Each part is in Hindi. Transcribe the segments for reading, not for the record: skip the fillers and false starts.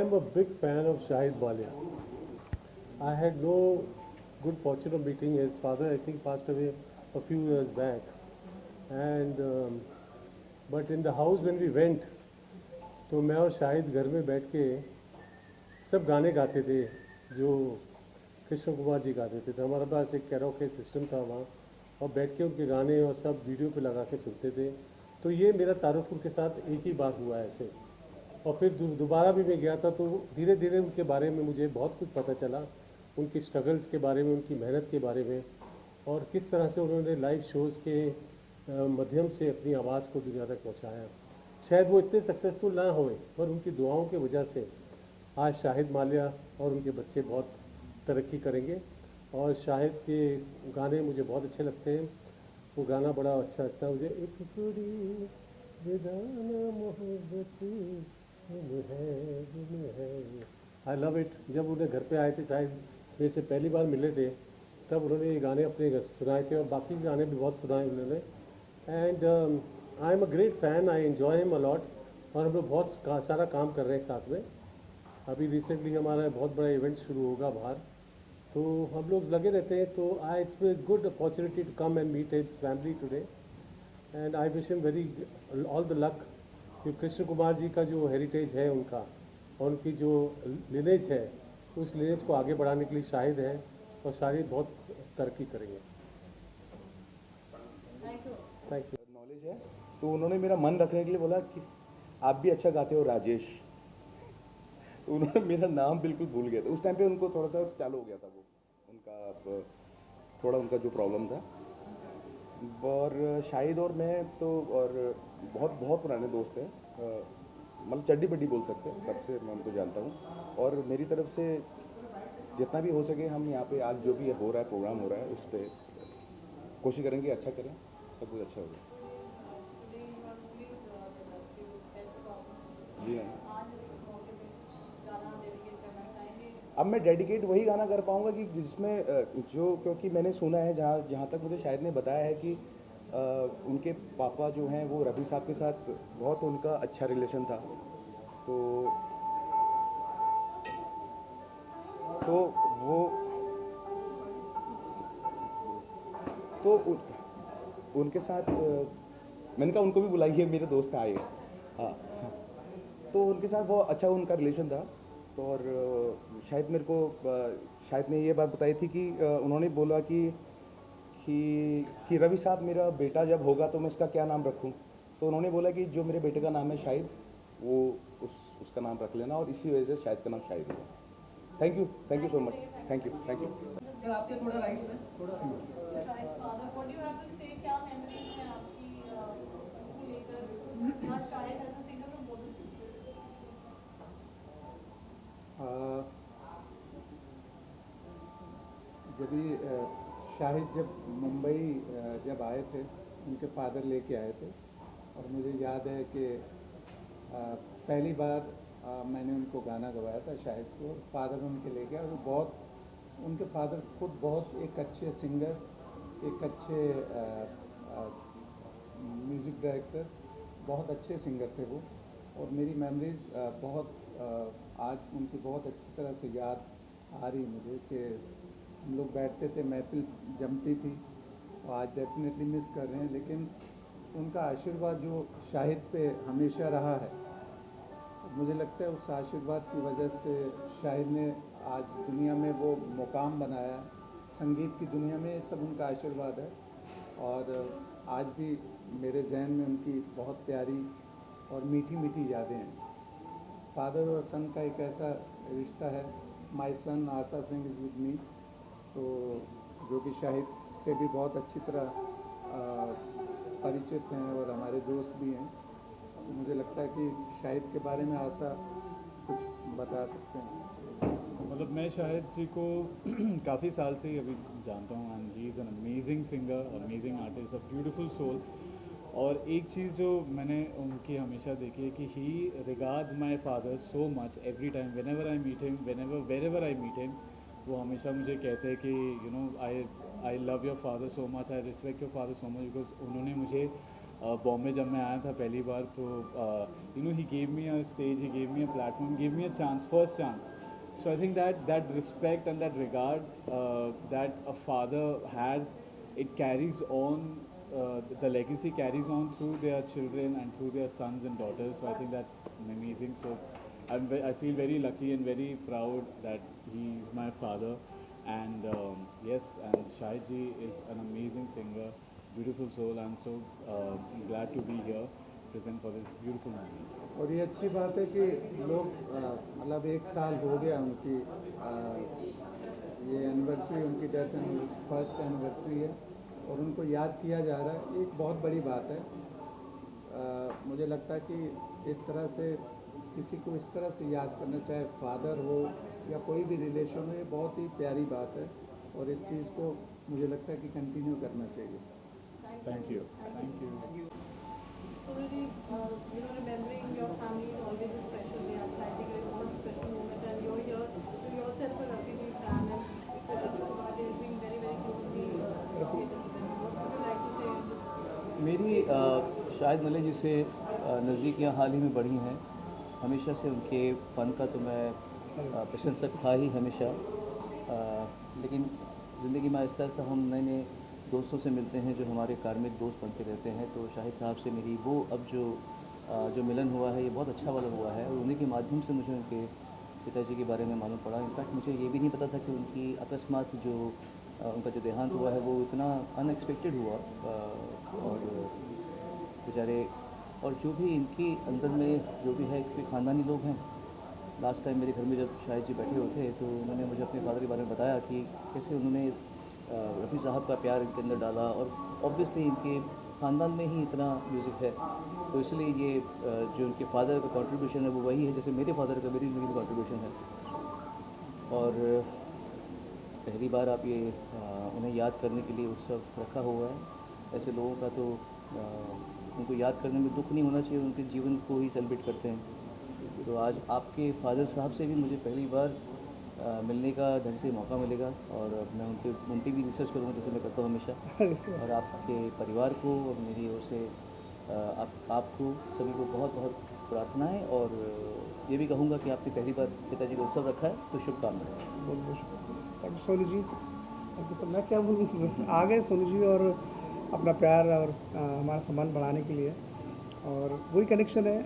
am a big fan of Shahid Balia. I had no good fortune of meeting his father. I think passed away a few years back. And but in the house when we went, तो मैं और शाहिद घर में बैठ के सब गाने गाते थे जो कृष्ण कुमार जी गाते थे। तो हमारे पास एक कैरोके सिस्टम था वहाँ, और बैठ के उनके गाने और सब वीडियो पे लगा के सुनते थे। तो ये मेरा तारुफुर के साथ एक ही बार हुआ है ऐसे। और फिर दोबारा भी मैं गया था, तो धीरे धीरे उनके बारे में मुझे बहुत कुछ पता चला, उनकी स्ट्रगल्स के बारे में, उनकी मेहनत के बारे में, और किस तरह से उन्होंने लाइव शोज़ के माध्यम से अपनी आवाज़ को दुनिया तक पहुंचाया। शायद वो इतने सक्सेसफुल ना होए, पर उनकी दुआओं की वजह से आज शाहिद माल्या और उनके बच्चे बहुत तरक्की करेंगे। और शाहिद के गाने मुझे बहुत अच्छे लगते हैं। वो गाना बड़ा अच्छा लगता है मुझे, एक कुड़ी बेदाना मोहब्बती गुम है। I love it. जब उन्हें घर पे आए थे, शायद मेरे से पहली बार मिले थे, तब उन्होंने ये गाने अपने घर सुनाए थे, और बाकी गाने भी बहुत सुनाए उन्होंने। And I am a great fan, I enjoy him a lot. और हम लोग बहुत सारा काम कर रहे हैं साथ में। अभी रिसेंटली हमारा बहुत बड़ा इवेंट शुरू होगा बाहर, तो हम लोग लगे रहते हैं। तो I it's a good opportunity to come and meet his family today, and I wish him very all the luck. कि कृष्ण कुमार जी का जो हेरिटेज है उनका, और उनकी जो लिनेज है, उस लिनेज को आगे बढ़ाने के लिए शाहिद है, और शाहिद बहुत तरक्की करेंगे। Thank you. नॉलेज है, तो उन्होंने मेरा मन रखने के लिए बोला कि आप भी अच्छा गाते हो राजेश। तो उन्होंने मेरा नाम बिल्कुल भूल गया था उस टाइम पे। उनको थोड़ा सा चालू हो गया था वो उनका थोड़ा उनका जो प्रॉब्लम था। और शाहिद और मैं तो और बहुत बहुत पुराने दोस्त हैं, मतलब चड्डी बड्डी बोल सकते हैं, तब से मैं उनको जानता हूँ। और मेरी तरफ से जितना भी हो सके हम यहाँ पे आज जो भी हो रहा है, प्रोग्राम हो रहा है, उस पर कोशिश करेंगे अच्छा करें, सब कुछ अच्छा होगा। जी हाँ। अब मैं डेडिकेट वही गाना कर पाऊंगा कि जिसमें जो, क्योंकि मैंने सुना है, जहाँ जहाँ तक मुझे शायद ने बताया है कि उनके पापा जो हैं वो रफ़ी साहब के साथ बहुत उनका अच्छा रिलेशन था। तो तो वो तो उनके साथ मैंने कहा उनको भी बुलाइए, मेरे दोस्त आए। हाँ हाँ। तो उनके साथ बहुत अच्छा उनका रिलेशन था। तो और शायद मेरे को शायद ने ये बात बताई थी कि उन्होंने बोला कि रवि साहब मेरा बेटा जब होगा तो मैं इसका क्या नाम रखूं। तो उन्होंने बोला कि जो मेरे बेटे का नाम है शाहिद, वो उसका नाम रख लेना, और इसी वजह से शाहिद का नाम शाहिद हुआ। Thank you so much. Thank you thank you. Sir आपके थोड़ा राइट में थोड़ा जब शाहिद जब मुंबई जब आए थे, उनके फादर लेके आए थे, और मुझे याद है कि पहली बार मैंने उनको गाना गवाया था शाहिद को, फादर उनके लेके आए। और बहुत, उनके फादर खुद बहुत एक अच्छे सिंगर, एक अच्छे म्यूज़िक डायरेक्टर, बहुत अच्छे सिंगर थे वो। और मेरी मेमोरीज बहुत आज उनकी बहुत अच्छी तरह से याद आ रही मुझे कि हम लोग बैठते थे, महफिल जमती थी। और आज डेफिनेटली मिस कर रहे हैं, लेकिन उनका आशीर्वाद जो शाहिद पे हमेशा रहा है, मुझे लगता है उस आशीर्वाद की वजह से शाहिद ने आज दुनिया में वो मुकाम बनाया। संगीत की दुनिया में ये सब उनका आशीर्वाद है। और आज भी मेरे जहन में उनकी बहुत प्यारी और मीठी मीठी यादें हैं। फादर और सन का एक ऐसा रिश्ता है। My son Asha Singh is with me, तो जो कि शाहिद से भी बहुत अच्छी तरह परिचित हैं और हमारे दोस्त भी हैं। तो मुझे लगता है कि शाहिद के बारे में आशा कुछ बता सकते हैं। मतलब मैं शाहिद जी को काफ़ी साल से ही अभी जानता हूँ, and he is an amazing singer, amazing artist, a beautiful soul. और एक चीज़ जो मैंने उनकी हमेशा देखी है कि he regards my father so much. Every time whenever I meet him, wherever I meet him, वो हमेशा मुझे कहते हैं कि I love your father so much, I respect your father so much, because उन्होंने मुझे बॉम्बे जब मैं आया था पहली बार तो you know he gave me a stage, he gave me a platform, give me a chance, first chance. So I think that respect and that regard that a father has, it carries on, the legacy carries on through their children and through their sons and daughters. So I think that's amazing. So I feel very lucky and very proud that he is my father. And yes, and Shahid ji is an amazing singer, beautiful soul. I'm so glad to be here, present for this beautiful moment. और ये अच्छी बात है कि लोग मतलब 1 साल हो गया उनकी ये एनिवर्सरी, उनकी डेथ एनिवर्सरी, फर्स्ट एनिवर्सरी है और उनको याद किया जा रहा है, ये एक बहुत बड़ी बात है. मुझे लगता है कि इस तरह से किसी को इस तरह से याद करना, चाहे फादर हो या कोई भी रिलेशन हो, ये बहुत ही प्यारी बात है और इस चीज़ को मुझे लगता है कि कंटिन्यू करना चाहिए. Thank you. Thank you. Surely, remembering your family is always a special day. Aaj Shahid ji ke liye bahut special moment and you're here. So you also as a Rafi ji fan and Rafi Kumar ji has been very very closely associated with them. What would you like to say in this? मेरी शाहिद मलिक जी से नज़दीकियाँ हाल ही में बढ़ी हैं. हमेशा से उनके फ़न का तो मैं प्रशंसक था ही हमेशा, लेकिन ज़िंदगी में आहिस्ता आहिस्ता हम नए नए दोस्तों से मिलते हैं जो हमारे कार्मिक दोस्त बनते रहते हैं. तो शाहिद साहब से मेरी वो अब जो मिलन हुआ है ये बहुत अच्छा वाला हुआ है और उन्हीं के माध्यम से मुझे उनके पिताजी के बारे में मालूम पड़ा. इनफैक्ट मुझे ये भी नहीं पता था कि उनकी अकस्मात उनका जो देहांत हुआ है वो इतना अनएक्सपेक्टेड हुआ. और बेचारे, और जो भी इनकी अंदर में जो भी है, क्योंकि ख़ानदानी लोग हैं. लास्ट टाइम मेरे घर में जब शाहिद जी बैठे हुए थे तो उन्होंने मुझे अपने फादर के बारे में बताया कि कैसे उन्होंने रफ़ी साहब का प्यार इनके अंदर डाला और ऑब्वियसली इनके ख़ानदान में ही इतना म्यूज़िक है. तो इसलिए ये जो उनके फादर का कंट्रीब्यूशन है वो वही है जैसे मेरे फादर का मेरी ज़िंदगी में कंट्रीब्यूशन है. और पहली बार आप ये उन्हें याद करने के लिए उत्सव रखा हुआ है. ऐसे लोगों का तो उनको याद करने में दुख नहीं होना चाहिए, उनके जीवन को ही सेलिब्रेट करते हैं. तो आज आपके फादर साहब से भी मुझे पहली बार मिलने का ढंग से मौका मिलेगा और मैं उनकी भी रिसर्च करूँगा जैसे मैं करता हूँ हमेशा. और आपके परिवार को और मेरी ओर से आपको सभी को बहुत बहुत प्रार्थनाएं. और ये भी कहूँगा कि आपने पहली बार पिताजी का उत्सव रखा है तो शुभकामनाएं. बहुत बहुत शुक्रिया डॉक्टर सोनू जी. डॉक्टर साहब मैं क्या बोलूँ, बस आ गए सोनू जी और अपना प्यार और हमारा संबंध बढ़ाने के लिए. और वही कनेक्शन है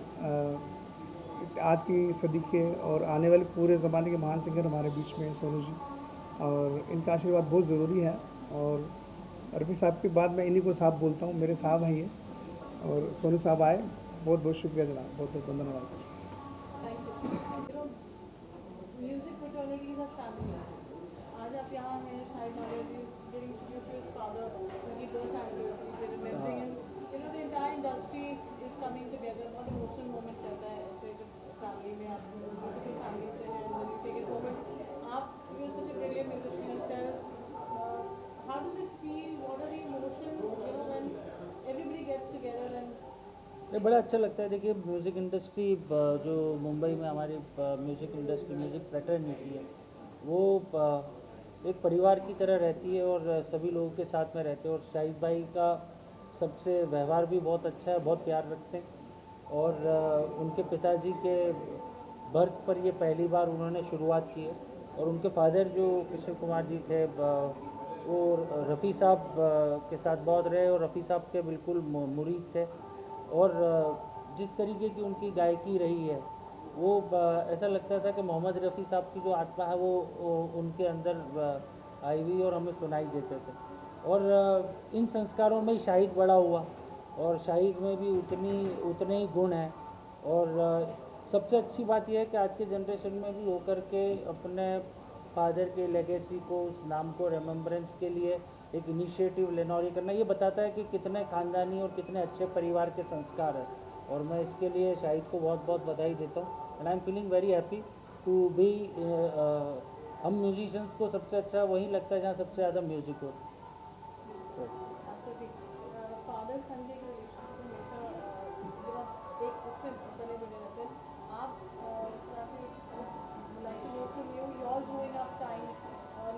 आज की सदी के और आने वाले पूरे ज़माने के महान सिंगर हमारे बीच में सोनू जी, और इनका आशीर्वाद बहुत ज़रूरी है. और रफ़ी साहब के बाद मैं इन्हीं को साहब बोलता हूँ, मेरे साहब हैं ये. और सोनू साहब आए, बहुत बहुत शुक्रिया जनाब, बहुत बहुत धन्यवाद. Thank you. Music fraternity is a family. आज आप यहाँ हैं, Shahid Malik is getting tribute to his father, उनकी birth anniversary, we're remembering him. The entire industry is coming together. बहुत emotional moment रहता है ऐसे जब family में आप musical family से हैं and then you take it forward. आप you're such a brilliant musician yourself. How does it feel? What are the emotions? When everybody gets together and ये बड़ा अच्छा लगता है. देखिए म्यूज़िक इंडस्ट्री जो मुंबई में हमारी म्यूज़िक इंडस्ट्री, म्यूज़िक फ्रेटर्निटी है, वो एक परिवार की तरह रहती है और सभी लोगों के साथ में रहते हैं. और शाहिद भाई का सबसे व्यवहार भी बहुत अच्छा है, बहुत प्यार रखते हैं. और उनके पिताजी के बर्थ पर ये पहली बार उन्होंने शुरुआत की है. और उनके फादर जो किशोर कुमार जी थे वो रफ़ी साहब के साथ बहुत रहे और रफ़ी साहब के बिल्कुल मुरीद थे. और जिस तरीके की उनकी गायकी रही है वो ऐसा लगता था कि मोहम्मद रफ़ी साहब की जो आत्मा है वो उनके अंदर आई हुई और हमें सुनाई देते थे. और इन संस्कारों में ही शाहिद बड़ा हुआ और शाहिद में भी उतने ही गुण हैं. और सबसे अच्छी बात यह है कि आज के जनरेशन में भी होकर के अपने फादर के लेगेसी को, उस नाम को रिमेम्बरेंस के लिए एक इनिशिएटिव लेना और ये करना, ये बताता है कि कितने ख़ानदानी और कितने अच्छे परिवार के संस्कार हैं. और मैं इसके लिए शाहिद को बहुत बहुत बधाई देता हूँ. And I am feeling very happy to be. हम म्यूजिशियंस को सबसे अच्छा वहीं लगता है जहाँ सबसे ज़्यादा म्यूज़िक हो. Absolutely. Father son के रिलेशन हमेशा एक उसमें बने बने रहते हैं. आप like to know from you, your growing up time,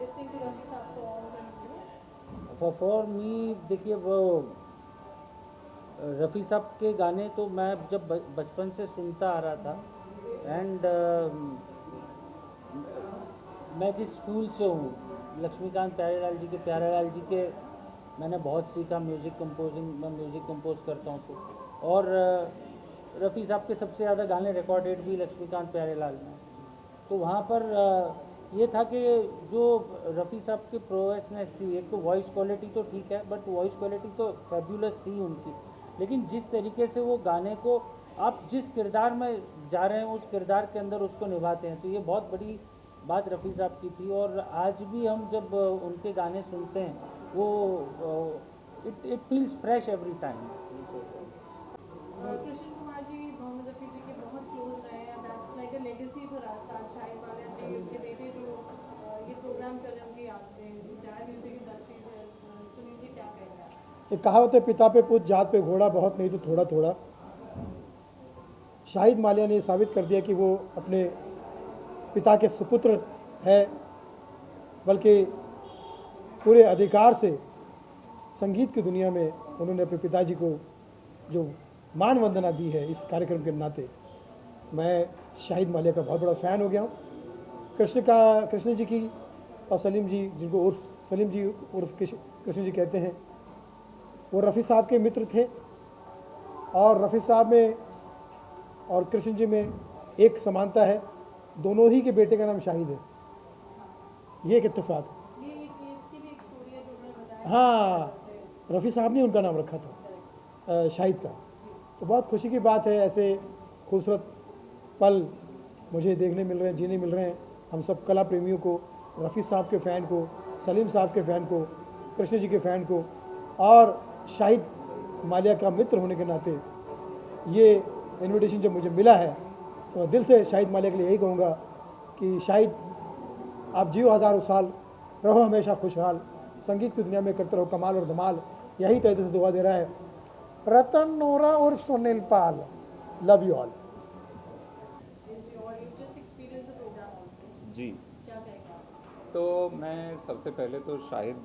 listening to Rafi Saab songs and for me देखिए वो रफ़ी साहब के गाने तो मैं जब बचपन से सुनता आ रहा था। एंड मैं जिस स्कूल से हूँ, लक्ष्मीकांत प्यारेलाल जी के मैंने बहुत सीखा म्यूज़िक कंपोजिंग। मैं म्यूज़िक कंपोज करता हूँ तो। और रफ़ी साहब के सबसे ज़्यादा गाने रिकॉर्डेड भी लक्ष्मीकांत प्यारेलाल में। तो वहाँ पर ये था कि जो रफ़ी साहब की प्रोवेसनेस थी, एक तो वॉइस क्वालिटी तो ठीक है, बट वॉइस क्वालिटी तो फैबुलस थी उनकी, लेकिन जिस तरीके से वो गाने को आप जिस किरदार में जा रहे हैं उस किरदार के अंदर उसको निभाते हैं, तो ये बहुत बड़ी बात रफ़ी साहब की थी। और आज भी हम जब उनके गाने सुनते हैं वो it feels fresh every time. Krishna Kumar ji Mohammed Rafi ji के बहुत क्लोज रहे हैं। That's like a legacy for us. आज शाहिद मालिया जी उनके बेटे जो ये प्रोग्राम कर रहे हैं उनकी याद में इंटायर म्यूजिक इंडस्ट्री में। सुनील जी क्या कह रहे हैं? एक कहावत है, पिता पे पूछ जात पे घोड़ा, बहुत नहीं तो थोड़ा थोड़ा। शाहिद मालिया ने साबित कर दिया कि वो अपने पिता के सुपुत्र है, बल्कि पूरे अधिकार से संगीत की दुनिया में उन्होंने अपने पिताजी को जो मान वंदना दी है इस कार्यक्रम के नाते, मैं शाहिद मालिया का बहुत बड़ा फ़ैन हो गया हूँ। कृष्ण जी की और सलीम जी, जिनको उर्फ सलीम जी उर्फ कृष्ण जी कहते हैं, वो रफ़ी साहब के मित्र थे। और रफ़ी साहब में और कृष्ण जी में एक समानता है, दोनों ही के बेटे का नाम शाहिद है। ये एक इत्तेफाक है। ये इसकी भी एक स्टोरी है जो उन्होंने बताया। हाँ, रफ़ी साहब ने उनका नाम रखा था शाहिद का। तो बहुत खुशी की बात है, ऐसे खूबसूरत पल मुझे देखने मिल रहे हैं, जीने मिल रहे हैं। हम सब कला प्रेमियों को, रफ़ी साहब के फ़ैन को, सलीम साहब के फ़ैन को, कृष्ण जी के फ़ैन को, और शाहिद मालिया का मित्र होने के नाते ये इनविटेशन जब मुझे मिला है तो मैं दिल से शाहिद मालिया के लिए यही कहूँगा कि शाहिद, आप जियो हज़ारों साल, रहो हमेशा खुशहाल, संगीत की दुनिया में करते रहो कमाल और धमाल। यही तहे दिल से दुआ दे रहा है रतन नोरा उर्फ Sunil Pal. Love you all. जी, क्या कहेंगे आप? तो मैं सबसे पहले तो शाहिद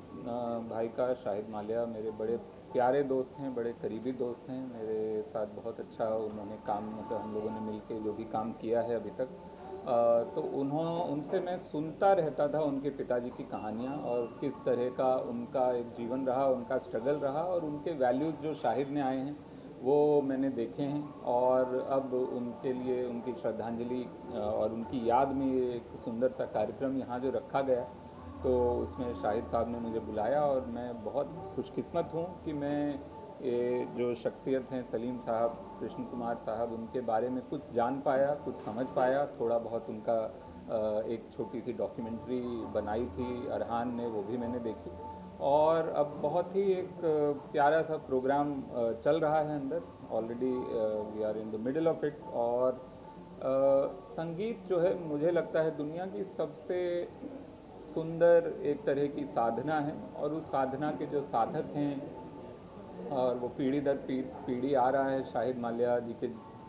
भाई का, शाहिद मालिया मेरे बड़े प्यारे दोस्त हैं, बड़े करीबी दोस्त हैं। मेरे साथ बहुत अच्छा उन्होंने काम, मतलब हम लोगों ने मिलके जो भी काम किया है अभी तक, तो उनसे मैं सुनता रहता था उनके पिताजी की कहानियाँ और किस तरह का उनका एक जीवन रहा, उनका स्ट्रगल रहा, और उनके वैल्यूज़ जो शाहिद में आए हैं वो मैंने देखे हैं। और अब उनके लिए उनकी श्रद्धांजलि और उनकी याद में ये एक सुंदर सा कार्यक्रम यहाँ जो रखा गया, तो उसमें शाहिद साहब ने मुझे बुलाया और मैं बहुत खुशकिस्मत हूँ कि मैं ये जो शख्सियत हैं सलीम साहब, कृष्ण कुमार साहब, उनके बारे में कुछ जान पाया, कुछ समझ पाया। थोड़ा बहुत उनका एक छोटी सी डॉक्यूमेंट्री बनाई थी अरहान ने, वो भी मैंने देखी। और अब बहुत ही एक प्यारा सा प्रोग्राम चल रहा है अंदर। Already we are in the middle of it. और संगीत जो है मुझे लगता है दुनिया की सबसे सुंदर एक तरह की साधना है, और उस साधना के जो साधक हैं, और वो पीढ़ी दर पीढ़ी आ रहा है शाहिद मालिया जी के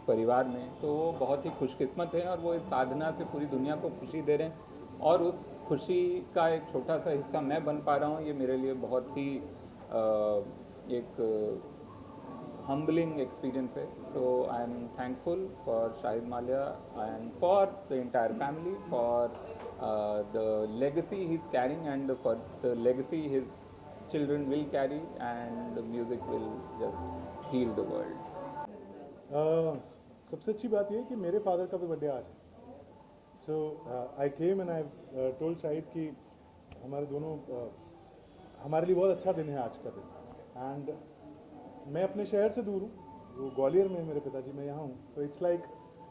परिवार में, तो वो बहुत ही खुशकिस्मत हैं और वो इस साधना से पूरी दुनिया को खुशी दे रहे हैं। और उस खुशी का एक छोटा सा हिस्सा मैं बन पा रहा हूँ, ये मेरे लिए बहुत ही एक humbling experience है। So I am thankful for Shahid Malia and for the entire family for the legacy he's carrying, and for the legacy his children will carry, and the music will just heal the world. सबसे अच्छी बात यह है कि मेरे फादर का भी बर्थडे आज है। So I came and I told Shahid कि हमारे दोनों हमारे लिए बहुत अच्छा दिन है आज का दिन। एंड मैं अपने शहर से दूर हूँ, वो ग्वालियर में है मेरे पिताजी, मैं यहाँ हूँ। सो इट्स लाइक,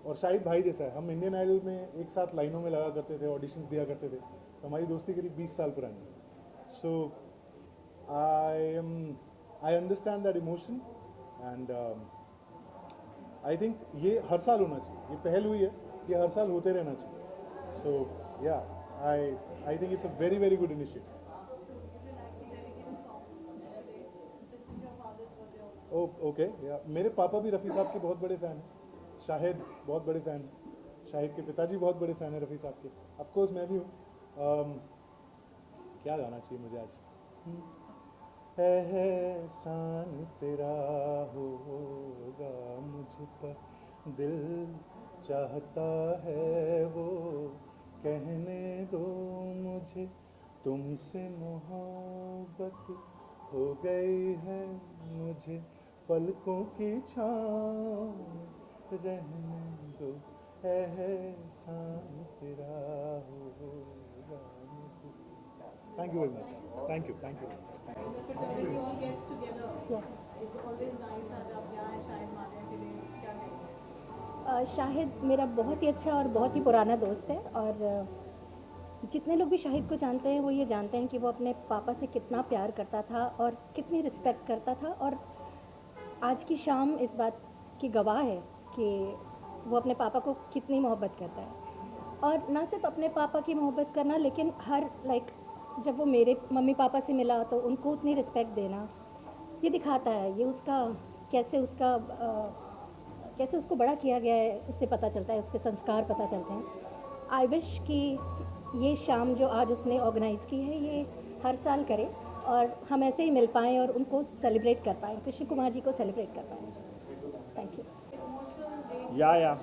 और शाहिद भाई जैसा है। हम इंडियन आइडल में एक साथ लाइनों में लगा करते थे, ऑडिशंस दिया करते थे, तो हमारी दोस्ती करीब 20 साल पुरानी है। So I understand that emotion, and I think ये हर साल होना चाहिए। ये पहल हुई है, ये हर साल होते रहना चाहिए। सो या I think it's a very very good initiative. Okay, या मेरे पापा भी रफ़ी साहब के बहुत बड़े फ़ैन हैं, शाहिद बहुत बड़े फ़ैन हैं, शाहिद के पिताजी बहुत बड़े फ़ैन हैं रफ़ी साहब के। ऑफकोर्स मैं भी हूँ। क्या गाना चाहिए मुझे आज? एहसान तेरा होगा मुझ पर, दिल चाहता है वो कहने दो मुझे, तुमसे मोहब्बत हो गई है मुझे, पलकों की छाँव रहने दो, एहसान तेरा होगा मुझे। Thank you very much. Thank you. Thank you. The fraternity all gets together. Yes. It's always nice आज आप यहाँ हैं शाहिद मालिया के लिए, क्या कहेंगे? शाहिद मेरा बहुत ही अच्छा और बहुत ही पुराना दोस्त है, और जितने लोग भी शाहिद को जानते हैं वो ये जानते हैं कि वो अपने पापा से कितना प्यार करता था और कितनी रिस्पेक्ट करता था, और आज की शाम इस बात की गवाह है कि वो अपने पापा को कितनी मोहब्बत करता है। और ना सिर्फ अपने पापा की मोहब्बत करना, लेकिन हर जब वो मेरे मम्मी पापा से मिला तो उनको उतनी रिस्पेक्ट देना, ये दिखाता है, ये उसका कैसे उसको बड़ा किया गया है, इससे पता चलता है, उसके संस्कार पता चलते हैं। आई विश कि ये शाम जो आज उसने ऑर्गेनाइज़ की है ये हर साल करे और हम ऐसे ही मिल पाएँ और उनको सेलिब्रेट कर पाएँ, कृष्ण कुमार जी को सेलिब्रेट कर पाएँ। Thank you. Yeah.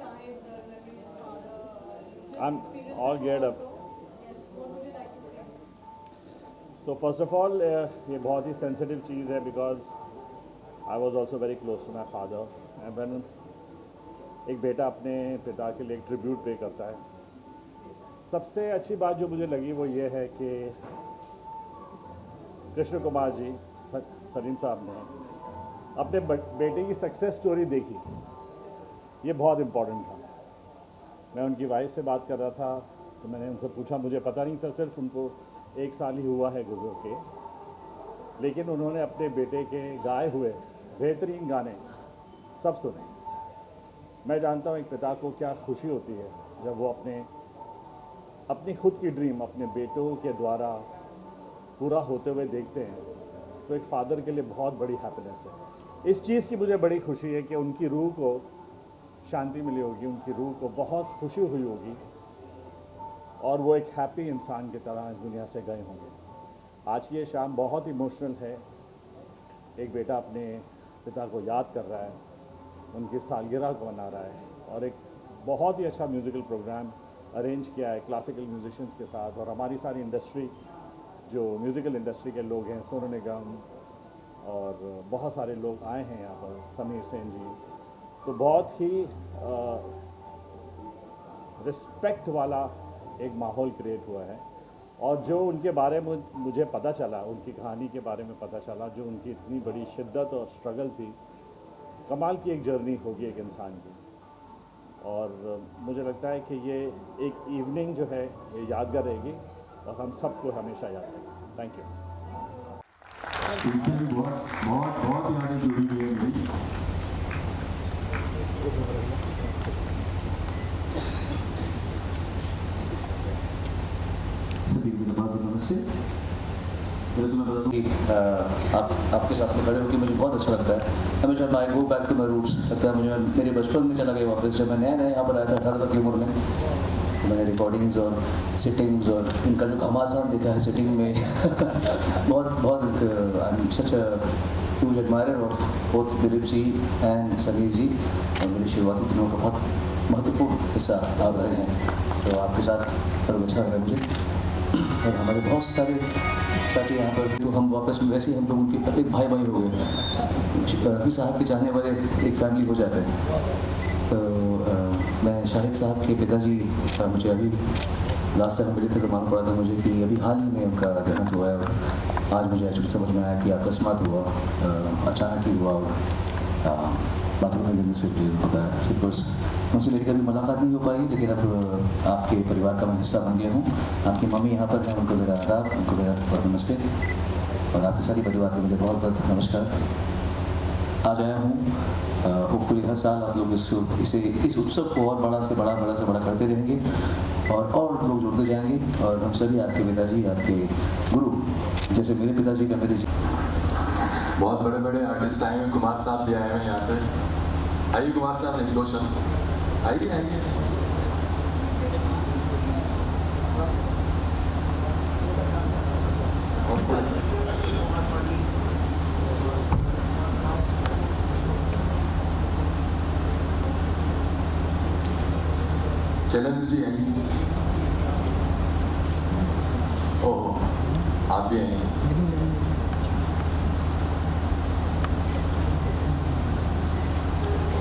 I'm all geared up. So first of all, ये बहुत ही sensitive चीज़ है because I was also very close to my father. And when एक बेटा अपने पिता के लिए एक ट्रिब्यूट पे करता है, सबसे अच्छी बात जो मुझे लगी वो ये है कि कृष्ण कुमार जी, सलीम साहब ने अपने बेटे की सक्सेस स्टोरी देखी। ये बहुत इम्पोर्टेंट था। मैं उनकी वाइफ से बात कर रहा था तो मैंने उनसे पूछा, मुझे पता नहीं था, सिर्फ उनको 1 साल ही हुआ है गुजर के, लेकिन उन्होंने अपने बेटे के गाए हुए बेहतरीन गाने सब सुने। मैं जानता हूँ एक पिता को क्या खुशी होती है जब वो अपनी खुद की ड्रीम अपने बेटों के द्वारा पूरा होते हुए देखते हैं, तो एक फादर के लिए बहुत बड़ी हैप्पीनेस है। इस चीज़ की मुझे बड़ी खुशी है कि उनकी रूह को शांति मिली होगी, उनकी रूह को बहुत खुशी हुई होगी और वो एक हैप्पी इंसान की तरह इस दुनिया से गए होंगे। आज की ये शाम बहुत इमोशनल है। एक बेटा अपने पिता को याद कर रहा है, उनकी सालगिरह को मना रहा है और एक बहुत ही अच्छा म्यूज़िकल प्रोग्राम अरेंज किया है क्लासिकल म्यूजिशियंस के साथ, और हमारी सारी इंडस्ट्री जो म्यूज़िकल इंडस्ट्री के लोग हैं, सोनू निगम और बहुत सारे लोग आए हैं यहाँ पर, समीर सेन जी, तो बहुत ही रिस्पेक्ट वाला एक माहौल क्रिएट हुआ है। और जो उनके बारे में मुझे पता चला, उनकी कहानी के बारे में पता चला, जो उनकी इतनी बड़ी शिद्दत और स्ट्रगल थी, कमाल की एक जर्नी होगी एक इंसान की। और मुझे लगता है कि ये एक इवनिंग जो है ये यादगार रहेगी और हम सबको हमेशा याद रहेगी। Thank you. इनसे भी बहुत यादें जुड़ी हुई है मेरी। सभी को नमस्ते। पहले तो मैं बता दूँ कि आपके साथ में खड़े होकर मुझे बहुत अच्छा लगता है। हमेशा I go back to my roots, लगता है मुझे मेरे बचपन में चला गया वापस। जब मैं नया यहाँ पर आया था 18 साल की उम्र में, तो मैंने रिकॉर्डिंग्स और सिटिंग्स और इनका जो घमासान देखा है सिटिंग में बहुत I am such a huge admirer of both Dilip ji and Sameer ji, और मेरी शुरुआती दिनों का बहुत महत्वपूर्ण हिस्सा आप रहे हैं, तो आपके साथ बड़ा अच्छा लगा मुझे। और हमारे बहुत सारे साथी यहाँ पर जो हम वापस में वैसे ही हम लोग उनके एक भाई हो गए। रफ़ी साहब के चाहने वाले एक फैमिली हो जाते हैं। तो मैं शाहिद साहब के पिताजी मुझे अभी लास्ट टाइम मिले थे तो मालूम पड़ा था मुझे कि अभी हाल ही में उनका देहांत हुआ है, और आज मुझे एक्चुअली समझ में आया कि अकस्मात हुआ, अचानक ही हुआ, और बाथरूम में गिरने से मुझे पता है। बिकॉज उनसे मेरी कभी मुलाकात नहीं हो पाई, लेकिन अब आपके परिवार का मैं हिस्सा बन गया हूँ। आपकी मम्मी यहाँ पर हैं, उनको मेरा आदाब, उनको मेरा बहुत नमस्ते, और आपके सारे परिवार को मुझे बहुत बहुत नमस्कार। आज आया हूँ, होपफुली हर साल आप लोग इस उत्सव को और बड़ा से बड़ा करते रहेंगे और लोग जुड़ते जाएंगे, और हम सभी आपके पिताजी, आपके गुरु जैसे मेरे पिताजी का मेरे बहुत बड़े आर्टिस्ट आए हैं। कुमार साहब भी आए हैं यहाँ पे। आइए कुमार साहब, एक दो शब्द आइए। शैलेंद्र जी आइए। ओह, आप भी आइए।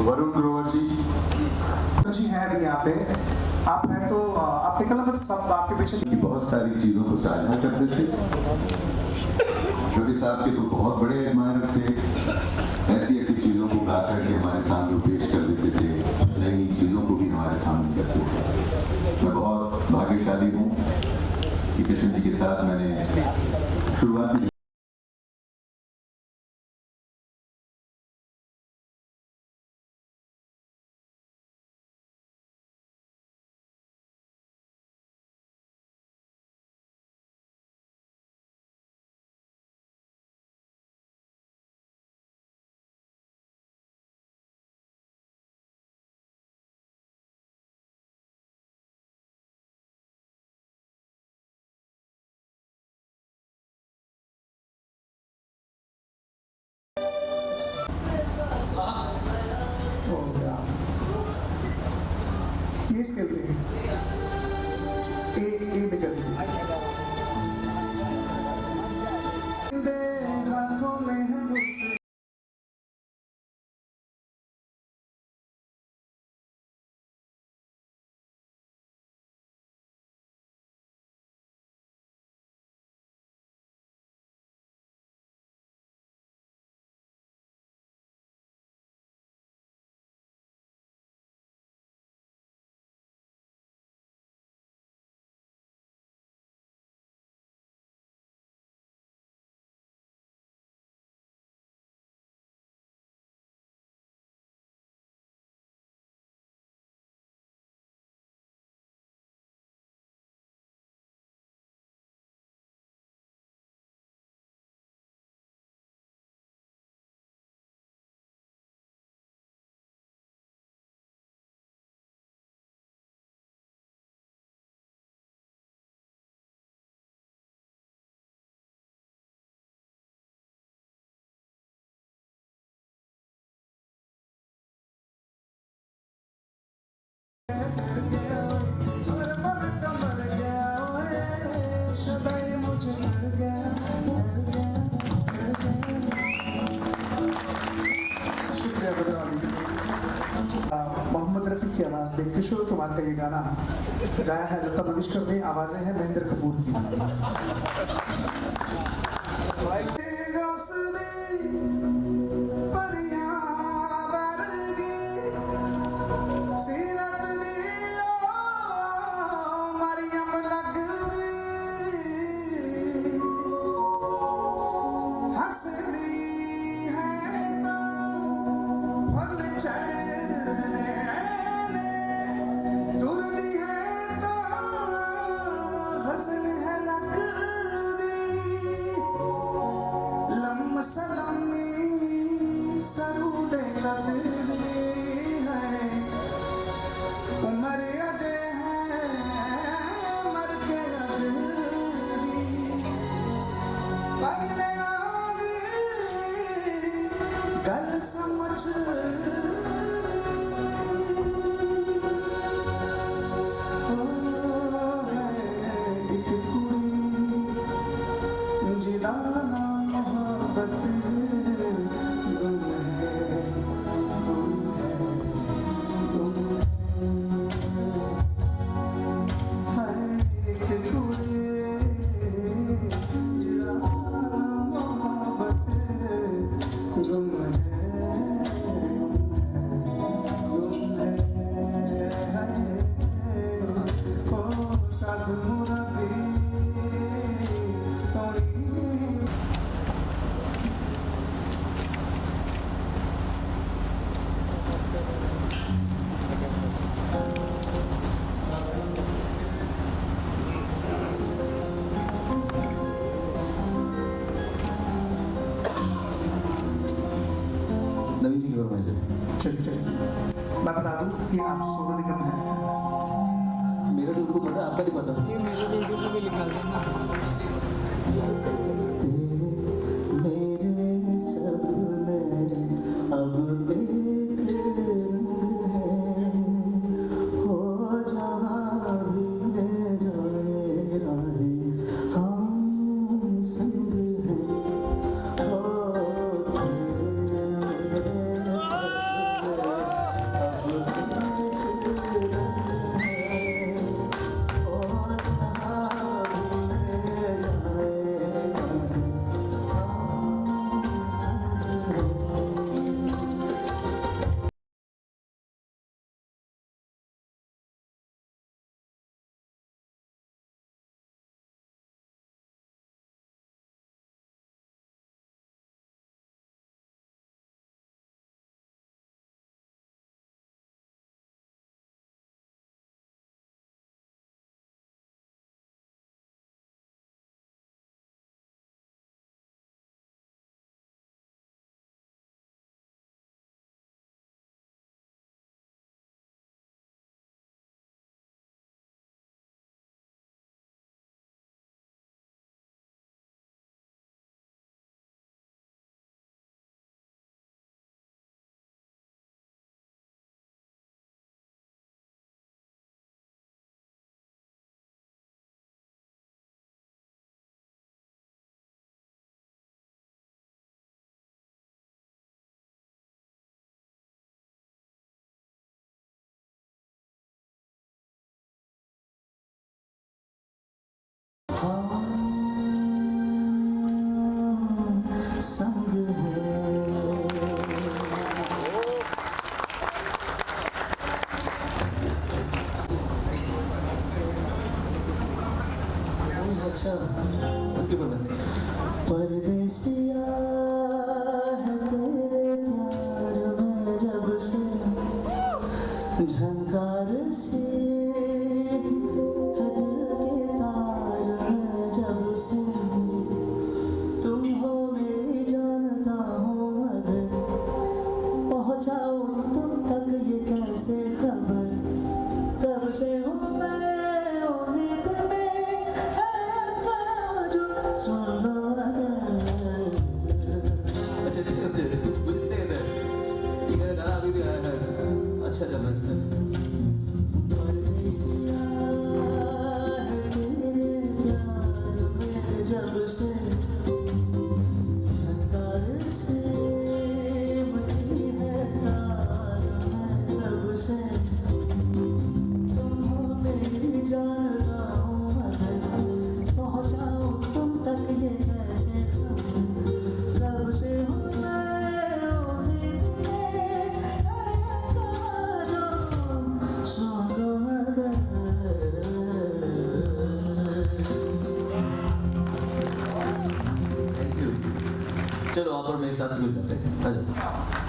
वरुण ग्रोवर जी हैं अभी यहाँ पे। आप हैं तो आपने कहा मतलब सब आपके पीछे बहुत सारी चीज़ों को साझा करते थे। रवि साहब के तो बहुत बड़े एडमायर थे, ऐसी ऐसी चीज़ों को गा करके हमारे सामने पेश कर देते थे, नई चीज़ों को भी हमारे सामने करते थे। मैं बहुत भाग्यशाली हूँ कि कृष्ण जी के साथ मैंने शुरुआत में ये स्केल पे ए में कर दीजिए। हाथों में है गुस्से मोहम्मद रफ़ी की आवाज़ में किशोर कुमार का ये गाना गाया है लता मंगेशकर ने, आवाज़ें हैं महेंद्र कपूर की। नवीन जी की फरमाइश है। चलिए चलिए मैं बता दूं कि आप सोनू निगम हैं। मेरा तो उनको पता है, आपका नहीं पता। ये मेरे वीडियो पे भी निकाल देना। मेरे सपने अब एक रंग है, हो जहाँ संग है। अच्छा उनके पर परदेसिया है तेरे प्यार में जब से झंकार सी है दिल के तार में जब से तुम हो मेरी जानता हूँ मगर पहुँचाओ तुम तक ये कैसे खबर कब से हूँ मैं उम्मीद में सुन लो अगर। अच्छा मुझे कितने कहते हैं ठीक है गाना अभी भी आया है अच्छा चल रहा है परदेसिया है तेरे प्यार में जब से झंकार से मची है तार में जब से तुम हो मेरी जानता हूँ मगर पहुँचाओ तुम तक ये कैसे खबर कब से हूँ मैं उम्मीद में कहाँ जो सुन लो अगर। थैंक यू चलो आप और मेरे साथ कुछ करते हैं आ जाओ